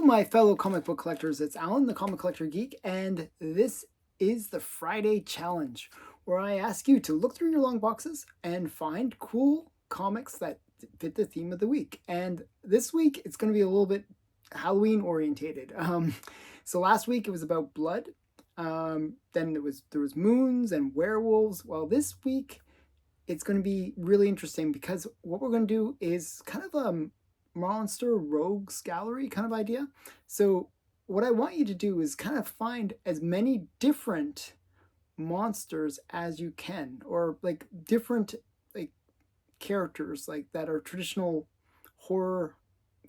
my fellow comic book collectors, it's Alan, the Comic Collector Geek, and this is the Friday Challenge, where I ask you to look through your long boxes and find cool comics that fit the theme of the week. And this week, it's going to be a little bit Halloween orientated. So last week it was about blood. Then there was moons and werewolves. Well, this week it's going to be really interesting because what we're going to do is kind of monster rogues gallery kind of idea. So what I want you to do is kind of find as many different monsters as you can, or like different like characters like that are traditional horror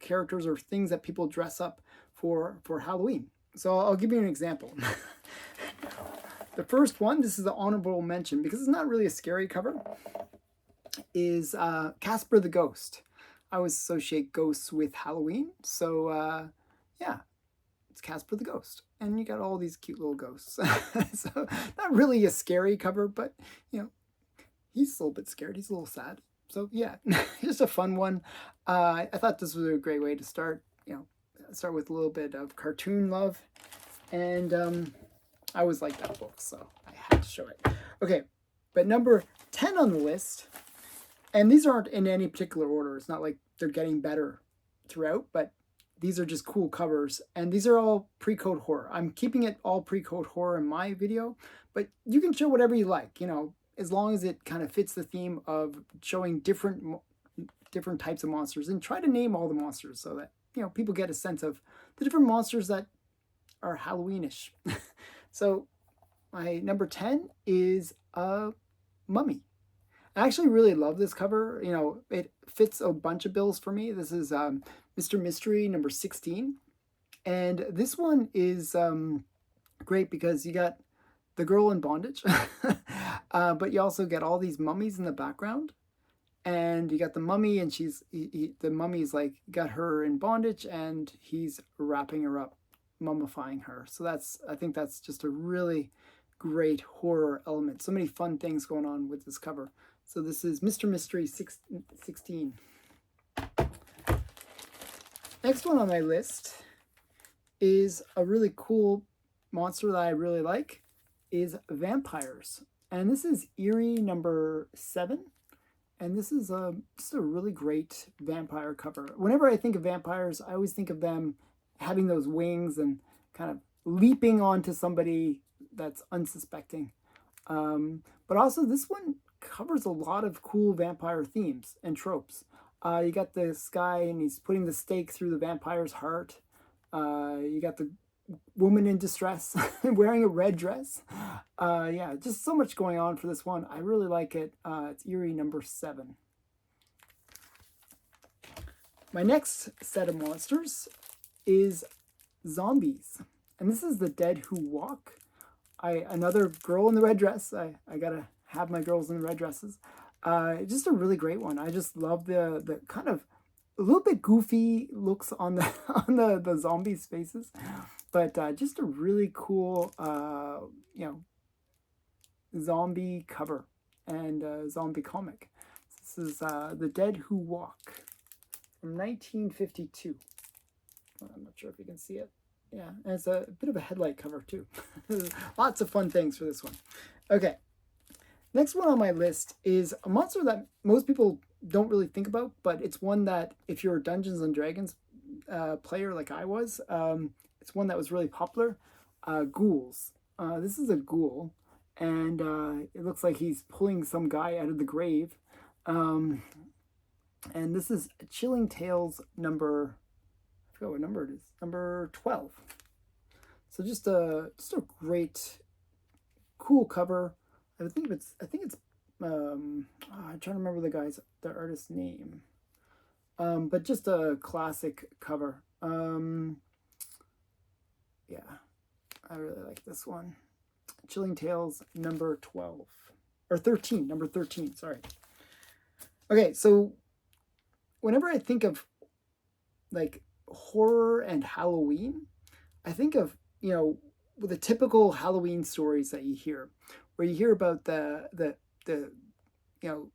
characters or things that people dress up for Halloween. So I'll give you an example. The first one, this is the honorable mention because it's not really a scary cover, is Casper the Ghost. I always associate ghosts with Halloween, so yeah, it's Casper the Ghost, and you got all these cute little ghosts. So not really a scary cover, but you know, he's a little bit scared. He's a little sad. So yeah, just a fun one. I thought this was a great way to start. You know, start with a little bit of cartoon love, and I always liked that book, so I had to show it. Okay, but number 10 on the list. And these aren't in any particular order. It's not like they're getting better throughout, but these are just cool covers. And these are all pre-code horror. I'm keeping it all pre-code horror in my video, but you can show whatever you like, you know, as long as it kind of fits the theme of showing different types of monsters, and try to name all the monsters so that, you know, people get a sense of the different monsters that are Halloweenish. So my number 10 is a mummy. I actually really love this cover. You know, it fits a bunch of bills for me. This is Mr. Mystery number 16. And this one is great because you got the girl in bondage, but you also get all these mummies in the background. And you got the mummy, and the mummy's like got her in bondage, and he's wrapping her up, mummifying her. So I think that's just a really great horror element. So many fun things going on with this cover. So this is Mr. Mystery 16. Next one on my list is a really cool monster that I really like, is vampires. And this is Eerie number 7. And this is just a really great vampire cover. Whenever I think of vampires, I always think of them having those wings and kind of leaping onto somebody that's unsuspecting. But also this one covers a lot of cool vampire themes and tropes. You got this guy and he's putting the stake through the vampire's heart. You got the woman in distress wearing a red dress. Yeah, just so much going on for this one. I really like it. It's Eerie number 7. My next set of monsters is zombies. And this is The Dead Who Walk. Another girl in the red dress. I gotta have my girls in the red dresses. Just a really great one. I just love the kind of a little bit goofy looks on the on the zombies' faces, but just a really cool you know, zombie cover and zombie comic. This is The Dead Who Walk from 1952. I'm not sure if you can see it. Yeah, and it's a bit of a headlight cover too. Lots of fun things for this one. Okay, next one on my list is a monster that most people don't really think about, but it's one that if you're a Dungeons and Dragons player like I was, it's one that was really popular. Ghouls. This is a ghoul, and it looks like he's pulling some guy out of the grave. And this is Chilling Tales number, I forgot what number it is, number 12. So just a great, cool cover. I think it's I'm trying to remember the artist's name. But just a classic cover. Yeah, I really like this one. Chilling Tales number 12 or 13, number 13. Sorry. Okay, so whenever I think of like horror and Halloween, I think of, you know, the typical Halloween stories that you hear, where you hear about the you know,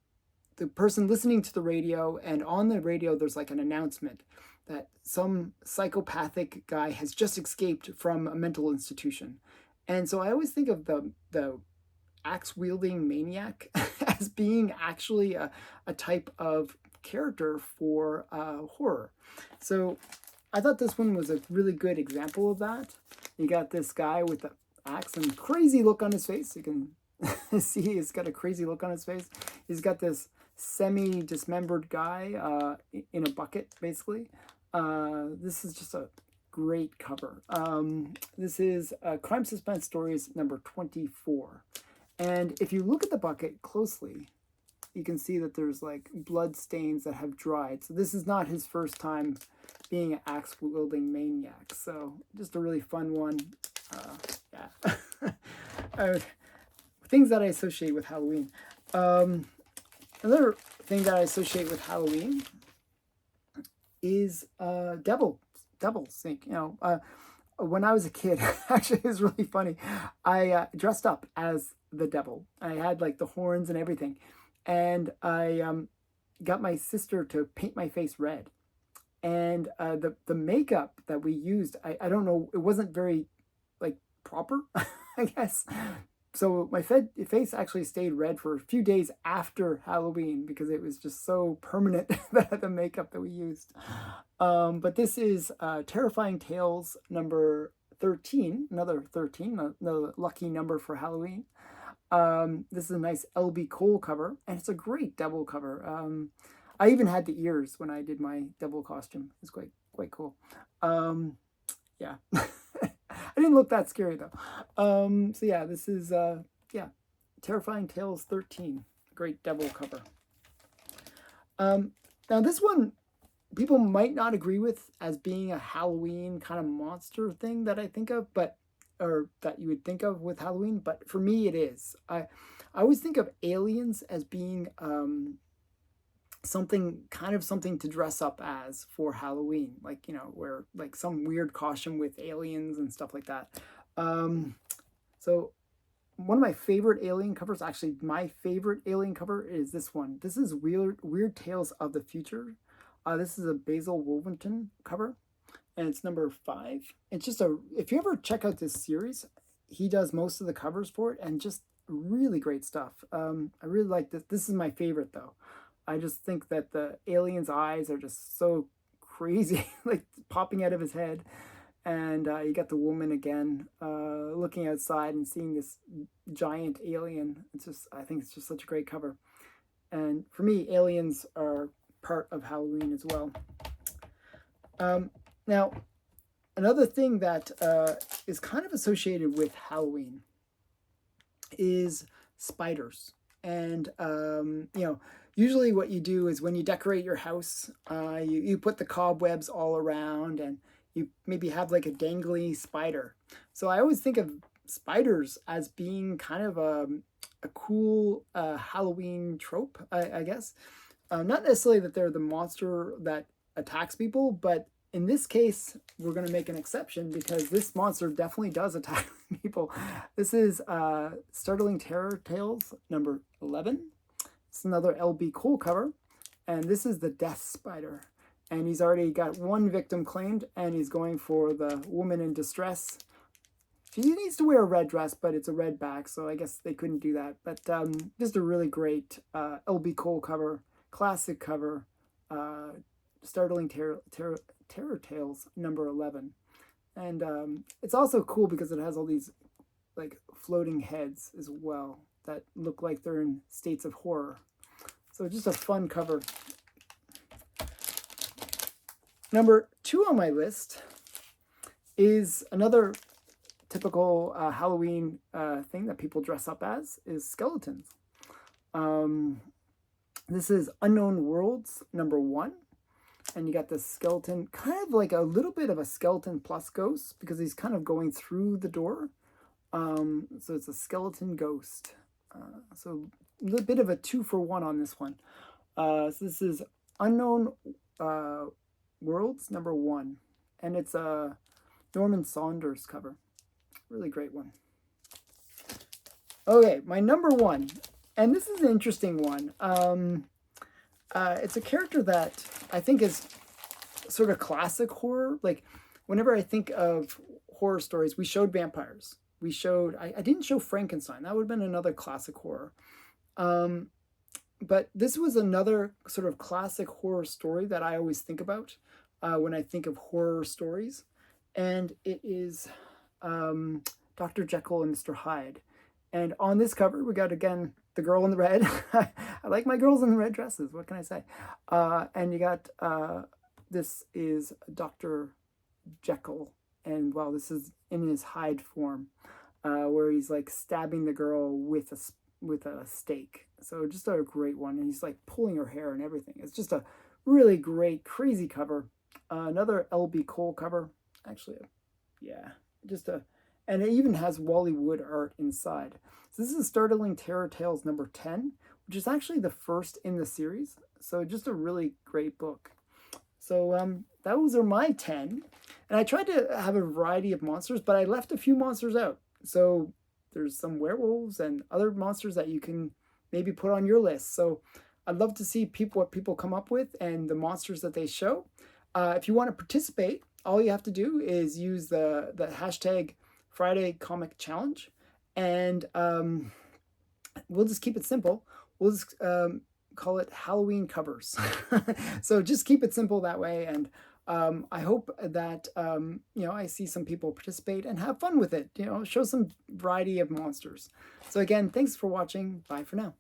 the person listening to the radio, and on the radio there's like an announcement that some psychopathic guy has just escaped from a mental institution. And so I always think of the axe-wielding maniac as being actually a type of character for horror. So I thought this one was a really good example of that. You got this guy with the axe and crazy look on his face. You can see he's got a crazy look on his face. He's got this semi-dismembered guy in a bucket, basically. This is just a great cover. This is Crime Suspense Stories number 24. And if you look at the bucket closely, you can see that there's like blood stains that have dried. So this is not his first time being an axe-wielding maniac. So just a really fun one. Yeah. Things that I associate with Halloween. Another thing that I associate with Halloween is devils. You know, when I was a kid, actually, it was really funny. I dressed up as the devil. I had like the horns and everything, and I got my sister to paint my face red. And the makeup that we used, I don't know, it wasn't very like proper, I guess. So my face actually stayed red for a few days after Halloween because it was just so permanent, the makeup that we used. But this is Terrifying Tales number 13, another 13, another lucky number for Halloween. This is a nice LB Cole cover, and it's a great devil cover. I even had the ears when I did my devil costume. It's quite cool. Yeah. I didn't look that scary though. So yeah, this is Terrifying Tales 13. Great devil cover. Now this one people might not agree with as being a Halloween kind of monster thing that I think of, or that you would think of with Halloween, but for me it is. I always think of aliens as being something to dress up as for Halloween, like, you know, where like some weird costume with aliens and stuff like that. So one of my favorite alien covers, actually my favorite alien cover, is this one. This is Weird Tales of the Future. This is a Basil Wolverton cover, and it's number 5. It's just if you ever check out this series, he does most of the covers for it, and just really great stuff. I really like this. This is my favorite though. I just think that the alien's eyes are just so crazy, like popping out of his head. And you got the woman again looking outside and seeing this giant alien. I think it's just such a great cover. And for me, aliens are part of Halloween as well. Now, another thing that is kind of associated with Halloween is spiders. And, you know, usually what you do is when you decorate your house, you put the cobwebs all around, and you maybe have like a dangly spider. So I always think of spiders as being kind of a cool Halloween trope, I guess. Not necessarily that they're the monster that attacks people, but in this case, we're going to make an exception because this monster definitely does attack people. This is Startling Terror Tales number 11. It's another LB Cole cover, and this is the Death Spider. And he's already got one victim claimed, and he's going for the woman in distress. She needs to wear a red dress, but it's a red back, so I guess they couldn't do that. But just a really great LB Cole cover, classic cover, Startling Terror Tales number 11. And it's also cool because it has all these like floating heads as well that look like they're in states of horror. So just a fun cover. Number 2 on my list is another typical Halloween thing that people dress up as, is skeletons. This is Unknown Worlds number 1. And you got this skeleton, kind of like a little bit of a skeleton plus ghost, because he's kind of going through the door. So it's a skeleton ghost. So a little bit of a 2-for-1 on this one. So this is Unknown Worlds number 1. And it's a Norman Saunders cover. Really great one. Okay, my number 1. And this is an interesting one. It's a character that I think is sort of classic horror. Like whenever I think of horror stories, we showed vampires. We showed, I didn't show Frankenstein. That would have been another classic horror. Um, but this was another sort of classic horror story that I always think about when I think of horror stories. And it is Dr. Jekyll and Mr. Hyde. And on this cover, we got, again, the girl in the red. I like my girls in the red dresses. What can I say? And you got, this is Dr. Jekyll. And well, this is in his Hyde form, where he's like stabbing the girl with a stake. So just a great one. And he's like pulling her hair and everything. It's just a really great, crazy cover. Another L.B. Cole cover. Actually, yeah, and it even has Wally Wood art inside. So this is Startling Terror Tales number 10, which is actually the first in the series. So just a really great book. So those are my 10. And I tried to have a variety of monsters, but I left a few monsters out. So there's some werewolves and other monsters that you can maybe put on your list. So I'd love to see what people come up with and the monsters that they show. If you want to participate, all you have to do is use the hashtag Friday Comic Challenge, and we'll just keep it simple. We'll just call it Halloween covers. So just keep it simple that way, and I hope that I see some people participate and have fun with it. Show some variety of monsters. So again, thanks for watching. Bye for now.